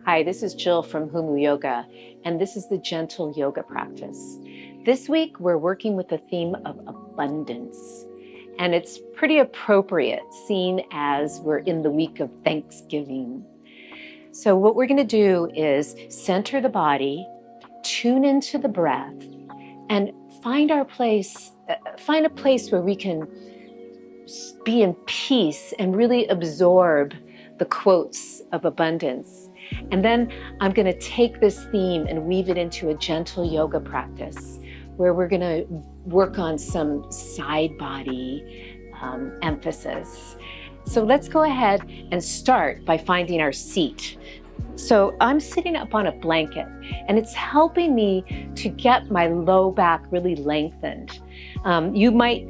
Hi, this is Jill from Humu Yoga, and this is the gentle yoga practice. This week, we're working with the theme of abundance, and it's pretty appropriate, seeing as we're in the week of Thanksgiving. So what we're going to do is center the body, tune into the breath, and find a place where we can be in peace and really absorb the quotes of abundance. And then I'm going to take this theme and weave it into a gentle yoga practice where we're going to work on some side body emphasis. So let's go ahead and start by finding our seat. So I'm sitting up on a blanket, and it's helping me to get my low back really lengthened. You might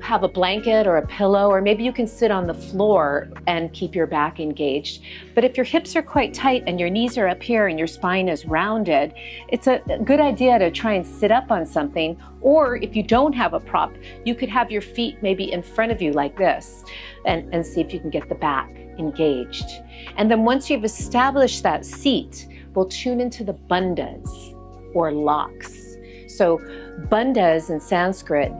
have a blanket or a pillow, or maybe you can sit on the floor and keep your back engaged. But if your hips are quite tight and your knees are up here and your spine is rounded, it's a good idea to try and sit up on something. Or if you don't have a prop, you could have your feet maybe in front of you like this and see if you can get the back engaged. And then once you've established that seat, we'll tune into the bandhas or locks. So bandhas in Sanskrit,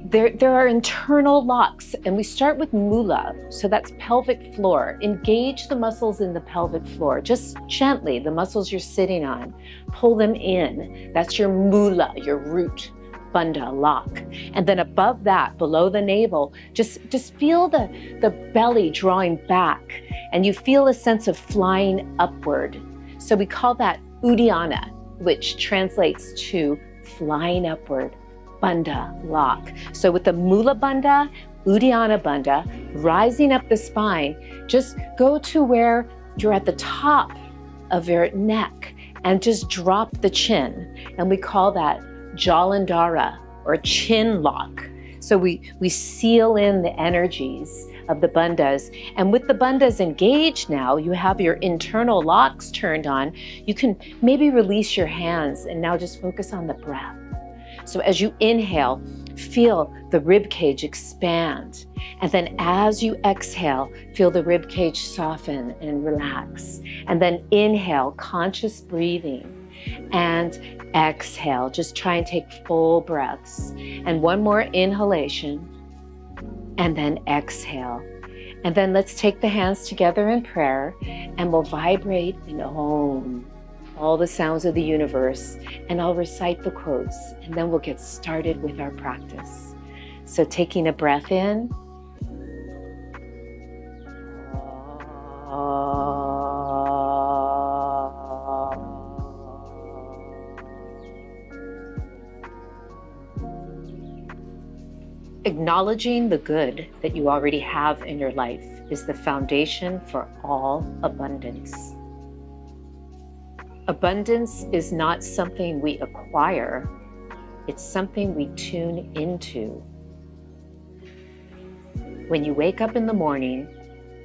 there are internal locks, and we start with mula, so that's pelvic floor. Engage the muscles in the pelvic floor, just gently, the muscles you're sitting on. Pull them in, that's your mula, your root, bandha, lock. And then above that, below the navel, just feel the belly drawing back, and you feel a sense of flying upward. So we call that uddiyana, which translates to flying upward. Bandha, lock. So with the Mula Bandha, Uddiyana Bandha, rising up the spine, just go to where you're at the top of your neck and just drop the chin. And we call that Jalandhara or chin lock. So we seal in the energies of the bandhas. And with the bandhas engaged now, you have your internal locks turned on. You can maybe release your hands and now just focus on the breath. So as you inhale, feel the rib cage expand. And then as you exhale, feel the rib cage soften and relax. And then inhale, conscious breathing. And exhale, just try and take full breaths. And one more inhalation. And then exhale. And then let's take the hands together in prayer, and we'll vibrate in Om, all the sounds of the universe, and I'll recite the quotes, and then we'll get started with our practice. So taking a breath in. Acknowledging the good that you already have in your life is the foundation for all abundance. Abundance is not something we acquire, it's something we tune into. When you wake up in the morning,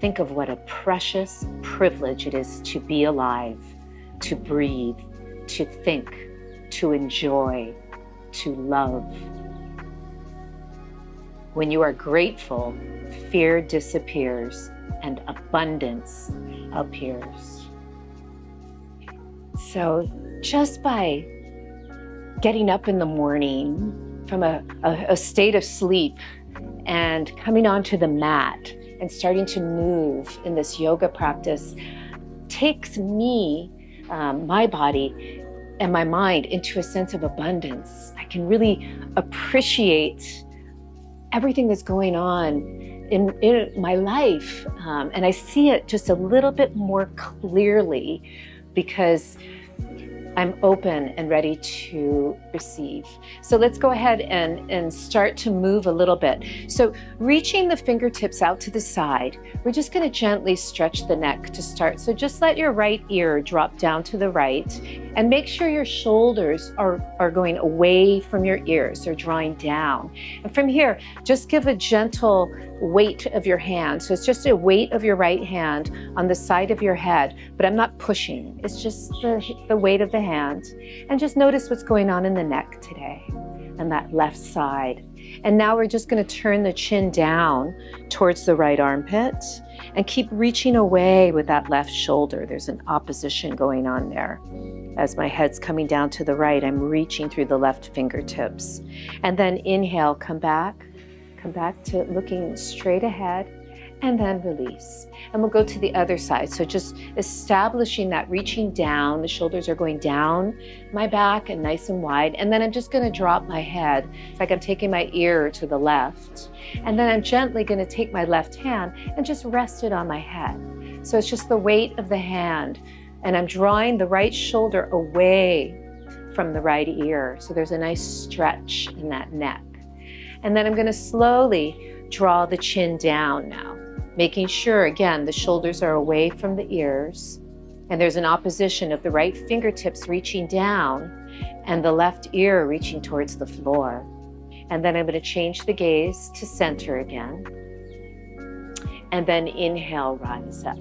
think of what a precious privilege it is to be alive, to breathe, to think, to enjoy, to love. When you are grateful, fear disappears and abundance appears. So just by getting up in the morning from a state of sleep and coming onto the mat and starting to move in this yoga practice takes me, my body and my mind into a sense of abundance. I can really appreciate everything that's going on in my life. And I see it just a little bit more clearly because I'm open and ready to receive. So let's go ahead and start to move a little bit. So reaching the fingertips out to the side, we're just going to gently stretch the neck to start. So just let your right ear drop down to the right and make sure your shoulders are going away from your ears. They're drawing down. And from here, just give a gentle weight of your hand. So it's just a weight of your right hand on the side of your head, but I'm not pushing. It's just the weight of the hand. And just notice what's going on in the neck today and that left side. And now we're just going to turn the chin down towards the right armpit and keep reaching away with that left shoulder. There's an opposition going on there. As my head's coming down to the right, I'm reaching through the left fingertips. And then inhale, come back to looking straight ahead, and then release. And we'll go to the other side. So just establishing that reaching down, the shoulders are going down my back and nice and wide. And then I'm just going to drop my head. It's like I'm taking my ear to the left. And then I'm gently going to take my left hand and just rest it on my head. So it's just the weight of the hand. And I'm drawing the right shoulder away from the right ear. So there's a nice stretch in that neck. And then I'm going to slowly draw the chin down now, making sure, again, the shoulders are away from the ears, and there's an opposition of the right fingertips reaching down and the left ear reaching towards the floor. And then I'm going to change the gaze to center again. And then inhale, rise up.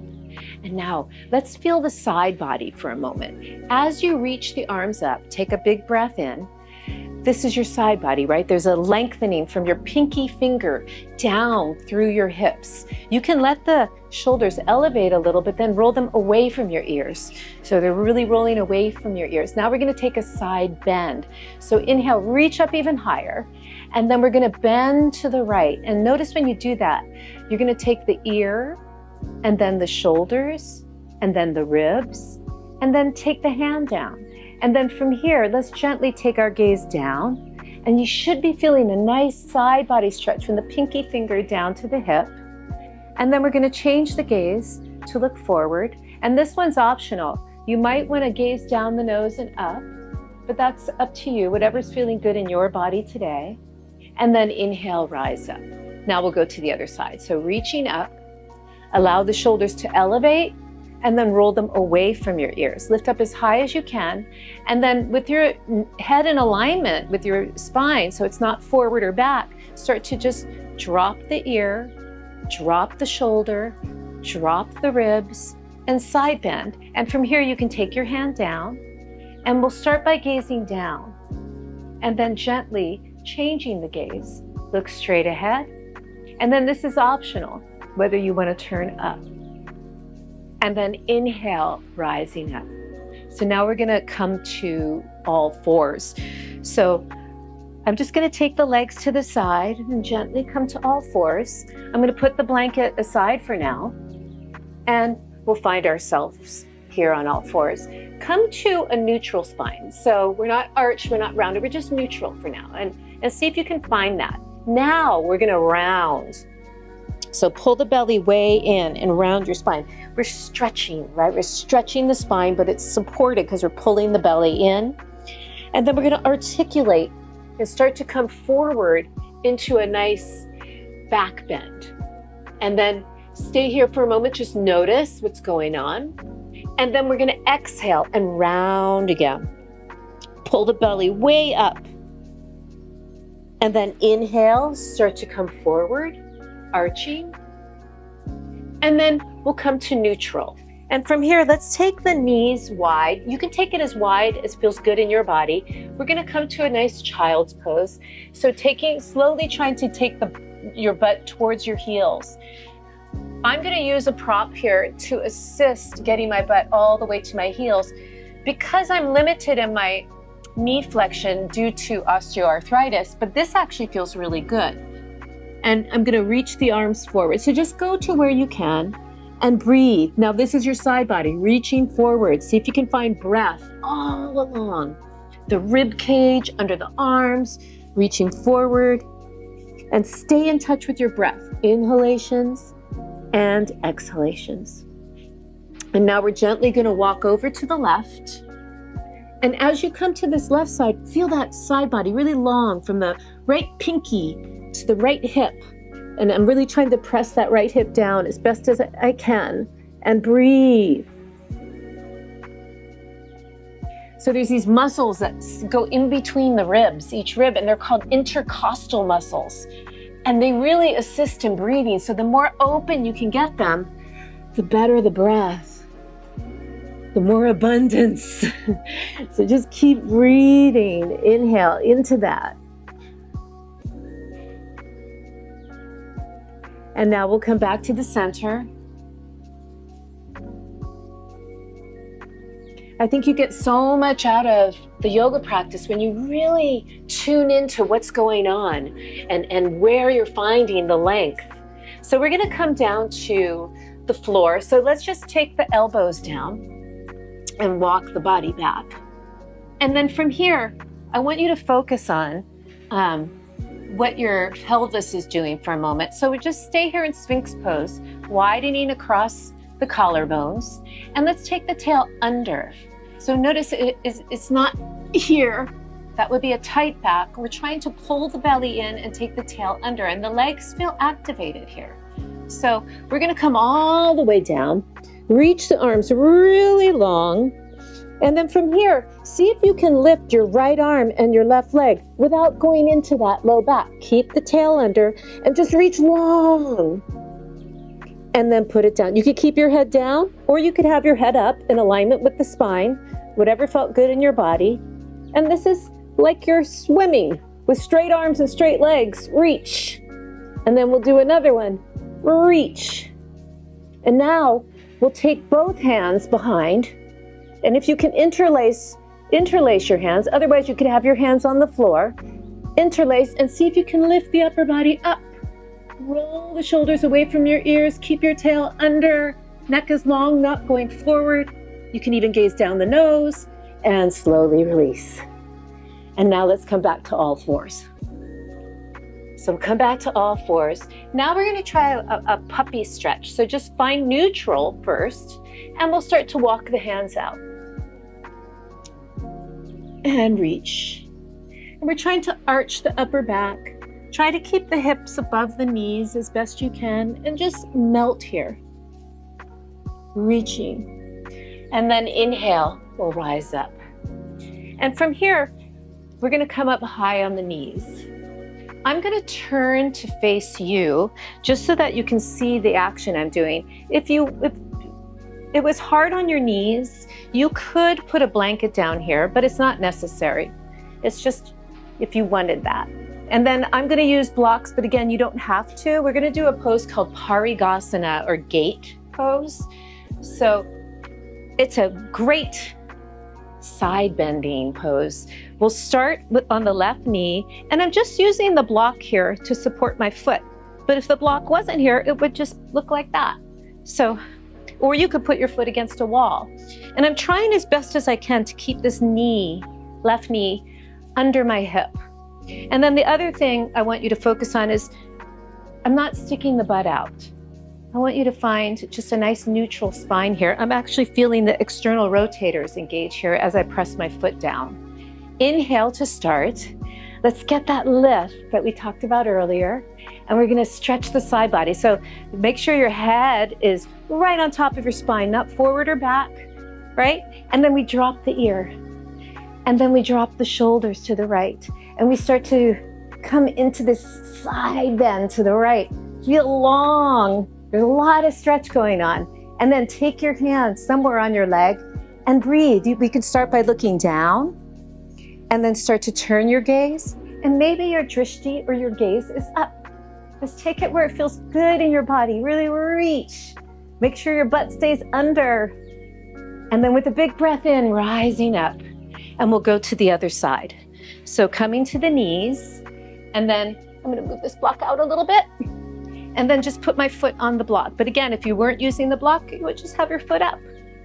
And now let's feel the side body for a moment. As you reach the arms up, take a big breath in. This is your side body, right? There's a lengthening from your pinky finger down through your hips. You can let the shoulders elevate a little, but then roll them away from your ears. So they're really rolling away from your ears. Now we're going to take a side bend. So inhale, reach up even higher. And then we're going to bend to the right. And notice when you do that, you're going to take the ear and then the shoulders and then the ribs and then take the hand down. And then from here, let's gently take our gaze down, and you should be feeling a nice side body stretch from the pinky finger down to the hip. And then we're going to change the gaze to look forward. And this one's optional. You might want to gaze down the nose and up, but that's up to you, whatever's feeling good in your body today. And then inhale, rise up. Now we'll go to the other side. So reaching up, allow the shoulders to elevate, and then roll them away from your ears. Lift up as high as you can. And then with your head in alignment with your spine, so it's not forward or back, start to just drop the ear, drop the shoulder, drop the ribs, and side bend. And from here, you can take your hand down, and we'll start by gazing down. And then gently changing the gaze. Look straight ahead. And then this is optional, whether you want to turn up. And then inhale, rising up. So now we're going to come to all fours. So I'm just going to take the legs to the side and gently come to all fours. I'm going to put the blanket aside for now, and we'll find ourselves here on all fours. Come to a neutral spine. So we're not arched, we're not rounded, we're just neutral for now. And see if you can find that. Now we're going to round. So pull the belly way in and round your spine. We're stretching, right? We're stretching the spine, but it's supported because we're pulling the belly in. And then we're going to articulate and start to come forward into a nice back bend. And then stay here for a moment, just notice what's going on. And then we're going to exhale and round again. Pull the belly way up. And then inhale, start to come forward. Arching, and then we'll come to neutral. And from here, let's take the knees wide. You can take it as wide as feels good in your body. We're going to come to a nice child's pose. So slowly trying to take your butt towards your heels. I'm going to use a prop here to assist getting my butt all the way to my heels. Because I'm limited in my knee flexion due to osteoarthritis, but this actually feels really good. And I'm going to reach the arms forward. So just go to where you can and breathe. Now this is your side body, reaching forward. See if you can find breath all along the rib cage, under the arms, reaching forward. And stay in touch with your breath, inhalations and exhalations. And now we're gently going to walk over to the left. And as you come to this left side, feel that side body really long from the right pinky to the right hip. And I'm really trying to press that right hip down as best as I can. And breathe. So there's these muscles that go in between the ribs, each rib, and they're called intercostal muscles. And they really assist in breathing. So the more open you can get them, the better the breath, the more abundance. So just keep breathing. Inhale into that. And now we'll come back to the center. I think you get so much out of the yoga practice when you really tune into what's going on and where you're finding the length. So we're gonna come down to the floor. So let's just take the elbows down and walk the body back. And then from here, I want you to focus on what your pelvis is doing for a moment. So we just stay here in Spynx Pose, widening across the collarbones, and let's take the tail under. So notice it's not here. That would be a tight back. We're trying to pull the belly in and take the tail under, and the legs feel activated here. So we're gonna come all the way down, reach the arms really long, and then from here, see if you can lift your right arm and your left leg without going into that low back. Keep the tail under and just reach long. And then put it down. You could keep your head down, or you could have your head up in alignment with the spine, whatever felt good in your body. And this is like you're swimming with straight arms and straight legs. Reach. And then we'll do another one. Reach. And now we'll take both hands behind. And if you can interlace your hands, otherwise you could have your hands on the floor, interlace, and see if you can lift the upper body up. Roll the shoulders away from your ears, keep your tail under, neck is long, not going forward. You can even gaze down the nose and slowly release. And now let's come back to all fours. So come back to all fours. Now we're gonna try a puppy stretch. So just find neutral first, and we'll start to walk the hands out. And reach. And we're trying to arch the upper back. Try to keep the hips above the knees as best you can, and just melt here. Reaching. And then inhale, we'll rise up. And from here, we're gonna come up high on the knees. I'm gonna turn to face you just so that you can see the action I'm doing. If it was hard on your knees, you could put a blanket down here, but it's not necessary. It's just if you wanted that. And then I'm gonna use blocks, but again, you don't have to. We're gonna do a pose called Parigasana, or gate pose. So it's a great side bending pose. We'll start on the left knee, and I'm just using the block here to support my foot. But if the block wasn't here, it would just look like that. So, or you could put your foot against a wall. And I'm trying as best as I can to keep this knee, left knee, under my hip. And then the other thing I want you to focus on is I'm not sticking the butt out. I want you to find just a nice neutral spine here. I'm actually feeling the external rotators engage here as I press my foot down. Inhale to start. Let's get that lift that we talked about earlier. And we're gonna stretch the side body. So make sure your head is right on top of your spine, not forward or back, right? And then we drop the ear. And then we drop the shoulders to the right. And we start to come into this side bend to the right. Feel long. There's a lot of stretch going on. And then take your hand somewhere on your leg and breathe. We can start by looking down and then start to turn your gaze. And maybe your drishti or your gaze is up. Just take it where it feels good in your body. Really reach. Make sure your butt stays under. And then with a big breath in, rising up. And we'll go to the other side. So coming to the knees, and then I'm gonna move this block out a little bit, and then just put my foot on the block. But again, if you weren't using the block, you would just have your foot up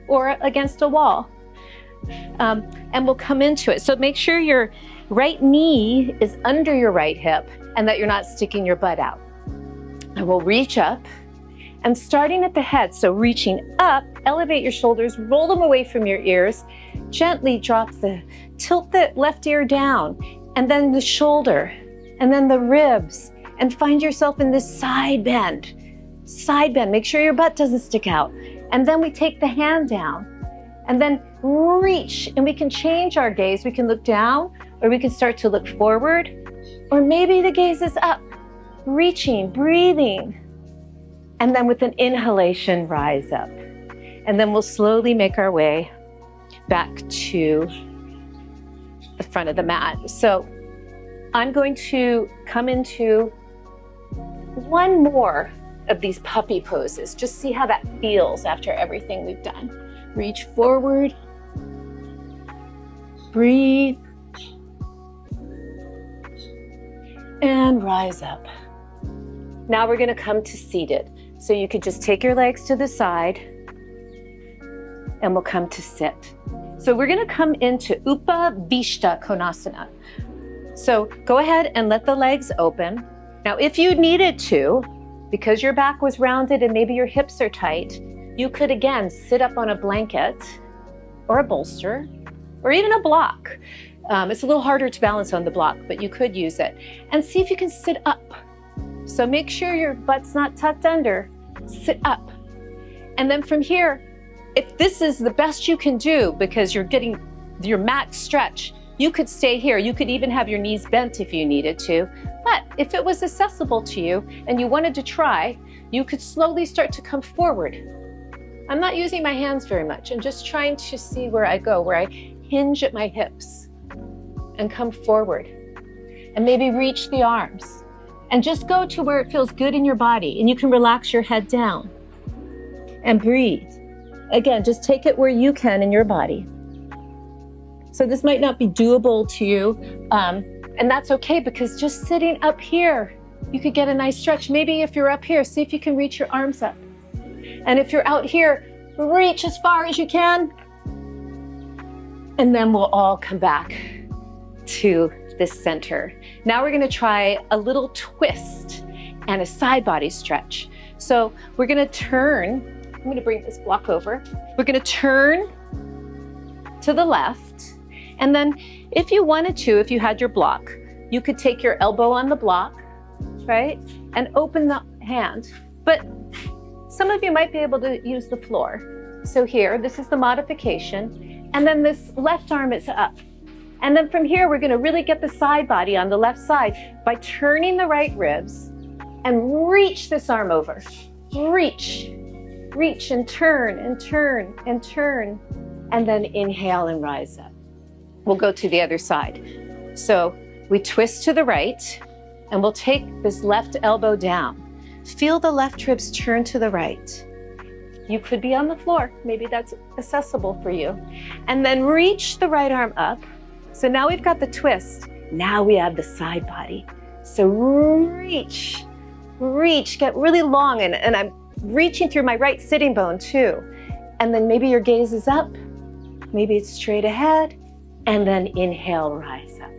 or against a wall. And we'll come into it. So make sure your right knee is under your right hip and that you're not sticking your butt out. And we'll reach up, and starting at the head, so reaching up, elevate your shoulders, roll them away from your ears, gently tilt the left ear down, and then the shoulder, and then the ribs, and find yourself in this side bend. Side bend, make sure your butt doesn't stick out. And then we take the hand down, and then reach, and we can change our gaze. We can look down, or we can start to look forward, or maybe the gaze is up, reaching, breathing. And then with an inhalation, rise up. And then we'll slowly make our way back to the front of the mat. So I'm going to come into one more of these puppy poses. Just see how that feels after everything we've done. Reach forward, breathe, and rise up. Now we're gonna come to seated. So you could just take your legs to the side and we'll come to sit. So we're gonna come into Upavishta Konasana. So go ahead and let the legs open. Now, if you needed to, because your back was rounded and maybe your hips are tight, you could again sit up on a blanket or a bolster or even a block. It's a little harder to balance on the block, but you could use it. And see if you can sit up. So make sure your butt's not tucked under. Sit up. And then from here, if this is the best you can do because you're getting your max stretch, you could stay here. You could even have your knees bent if you needed to. But if it was accessible to you and you wanted to try, you could slowly start to come forward. I'm not using my hands very much. I'm just trying to see where I go, where I hinge at my hips and come forward. And maybe reach the arms. And just go to where it feels good in your body, and you can relax your head down and breathe. Again, just take it where you can in your body. So this might not be doable to you, and that's okay, because just sitting up here, you could get a nice stretch. Maybe if you're up here, see if you can reach your arms up. And if you're out here, reach as far as you can. And then we'll all come back to this center. Now we're going to try a little twist and a side body stretch. So we're going to turn. I'm going to bring this block over. We're going to turn to the left. And then if you wanted to, if you had your block, you could take your elbow on the block, right? And open the hand. But some of you might be able to use the floor. So here, this is the modification. And then this left arm is up. And then from here, we're going to really get the side body on the left side by turning the right ribs and reach this arm over. Reach, reach and turn and turn and turn. And then inhale and rise up. We'll go to the other side. So we twist to the right and we'll take this left elbow down. Feel the left ribs turn to the right. You could be on the floor. Maybe that's accessible for you. And then reach the right arm up. So now we've got the twist. Now we have the side body. So reach, reach, get really long. And I'm reaching through my right sitting bone too. And then maybe your gaze is up. Maybe it's straight ahead. And then inhale, rise up.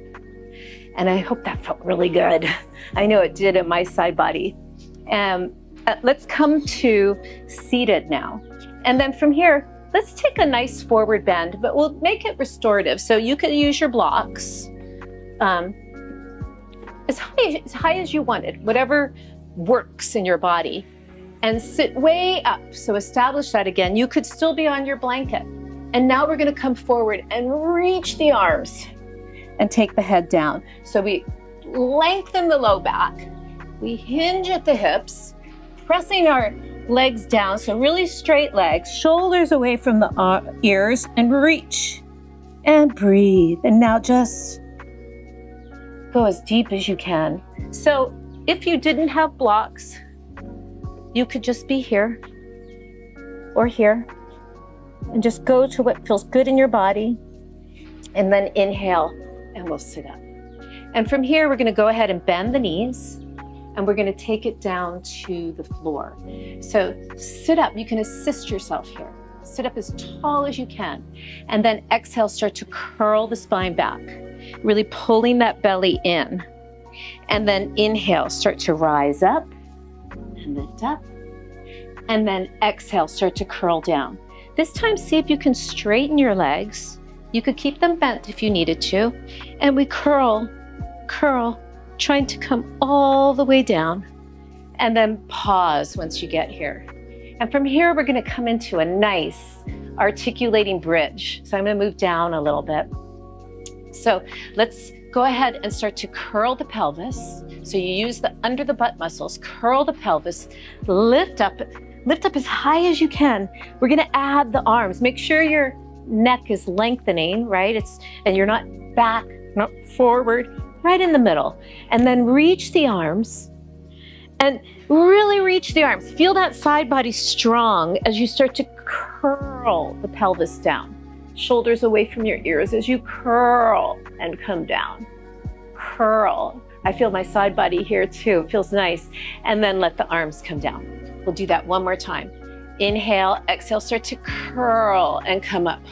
And I hope that felt really good. I know it did at my side body. Let's come to seated now. And then from here, let's take a nice forward bend, but we'll make it restorative. So you can use your blocks as high as you wanted, whatever works in your body, and sit way up. So establish that again. You could still be on your blanket. And now we're going to come forward and reach the arms and take the head down. So we lengthen the low back. We hinge at the hips, pressing our legs down. So really straight legs, shoulders away from the ears, and reach and breathe. And now just go as deep as you can. So if you didn't have blocks, you could just be here or here. And just go to what feels good in your body. And then inhale, and we'll sit up. And from here, we're going to go ahead and bend the knees. And we're going to take it down to the floor. So sit up. You can assist yourself here. Sit up as tall as you can. And then exhale, start to curl the spine back. Really pulling that belly in. And then inhale, start to rise up and lift up. And then exhale, start to curl down. This time, see if you can straighten your legs. You could keep them bent if you needed to. And we curl, curl, trying to come all the way down. And then pause once you get here. And from here, we're going to come into a nice articulating bridge. So I'm going to move down a little bit. So let's go ahead and start to curl the pelvis. So you use the under the butt muscles, curl the pelvis, lift up as high as you can. We're going to add the arms. Make sure your neck is lengthening, right? And you're not back, not forward, right in the middle. And then reach the arms And really reach the arms. Feel that side body strong as you start to curl the pelvis down. Shoulders away from your ears as you curl and come down. Curl. I feel my side body here too. It feels nice. And then let the arms come down. We'll do that one more time. Inhale, exhale, start to curl and come up.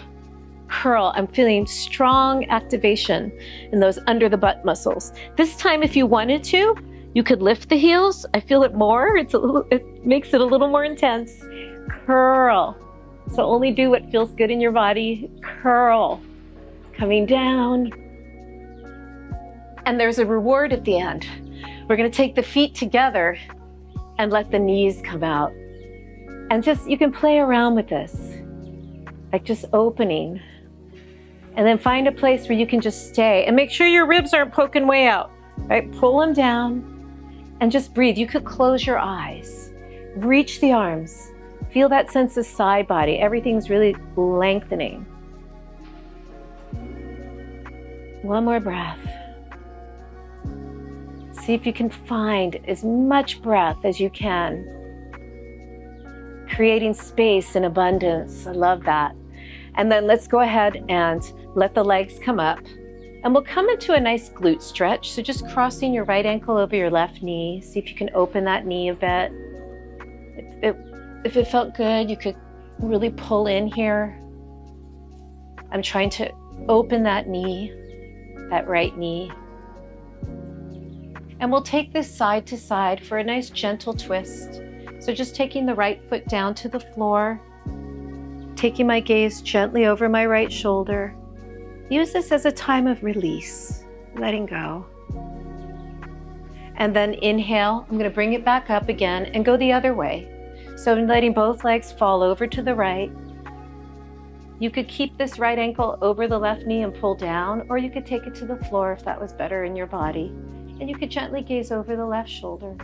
Curl. I'm feeling strong activation in those under the butt muscles. This time, if you wanted to, you could lift the heels. I feel it more. It makes it a little more intense. Curl. So only do what feels good in your body. Curl. Coming down. And there's a reward at the end. We're going to take the feet together and let the knees come out. And you can play around with this. Like just opening. And then find a place where you can just stay. And make sure your ribs aren't poking way out. Right? Pull them down and just breathe. You could close your eyes. Reach the arms. Feel that sense of side body. Everything's really lengthening. One more breath. See if you can find as much breath as you can. Creating space and abundance. I love that. And then let's go ahead and let the legs come up. And we'll come into a nice glute stretch. So just crossing your right ankle over your left knee. See if you can open that knee a bit. If it felt good, you could really pull in here. I'm trying to open that knee, that right knee. And we'll take this side to side for a nice gentle twist. So just taking the right foot down to the floor, taking my gaze gently over my right shoulder. Use this as a time of release, letting go. And then inhale, I'm going to bring it back up again and go the other way. So I'm letting both legs fall over to the right. You could keep this right ankle over the left knee and pull down, or you could take it to the floor if that was better in your body. And you could gently gaze over the left shoulder.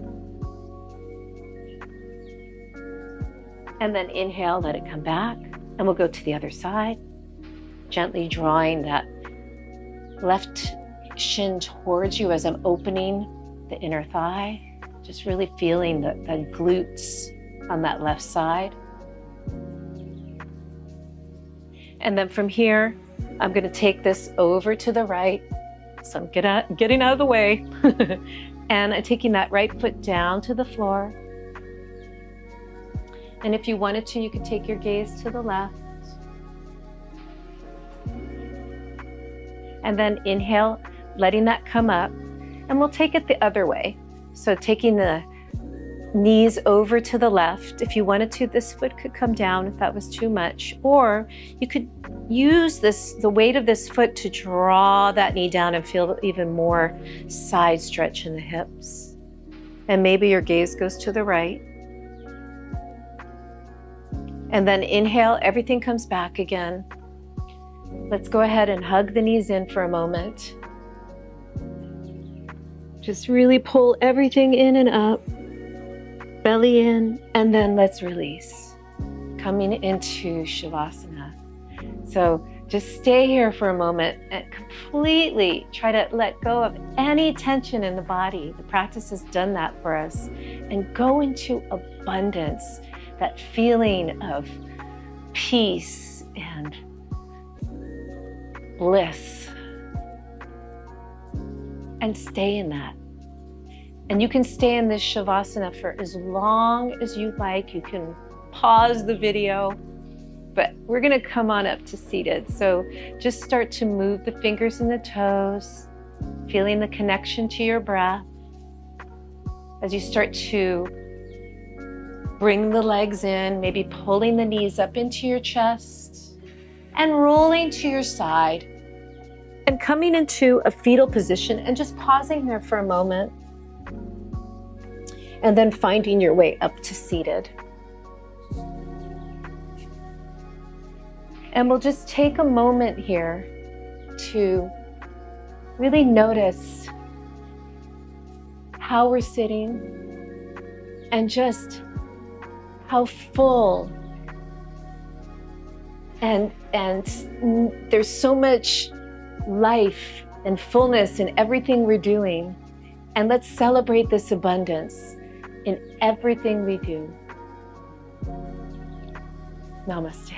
And then inhale, let it come back. And we'll go to the other side. Gently drawing that left shin towards you as I'm opening the inner thigh. Just really feeling the glutes on that left side. And then from here, I'm going to take this over to the right. So I'm getting out of the way. And I'm taking that right foot down to the floor. And if you wanted to, you could take your gaze to the left. And then inhale, letting that come up. And we'll take it the other way. So taking the knees over to the left. If you wanted to, this foot could come down if that was too much. Or you could use the weight of this foot to draw that knee down and feel even more side stretch in the hips. And maybe your gaze goes to the right. And then inhale, everything comes back again. Let's go ahead and hug the knees in for a moment. Just really pull everything in and up. Belly in, and then let's release. Coming into Savasana. So just stay here for a moment and completely try to let go of any tension in the body. The practice has done that for us. And go into abundance, that feeling of peace and bliss. And stay in that. And you can stay in this Savasana for as long as you like. You can pause the video, but we're going to come on up to seated. So just start to move the fingers and the toes, feeling the connection to your breath. As you start to bring the legs in, maybe pulling the knees up into your chest and rolling to your side and coming into a fetal position and just pausing there for a moment. And then finding your way up to seated. And we'll just take a moment here to really notice how we're sitting and just how full and there's so much life and fullness in everything we're doing. And let's celebrate this abundance. in everything we do. Namaste.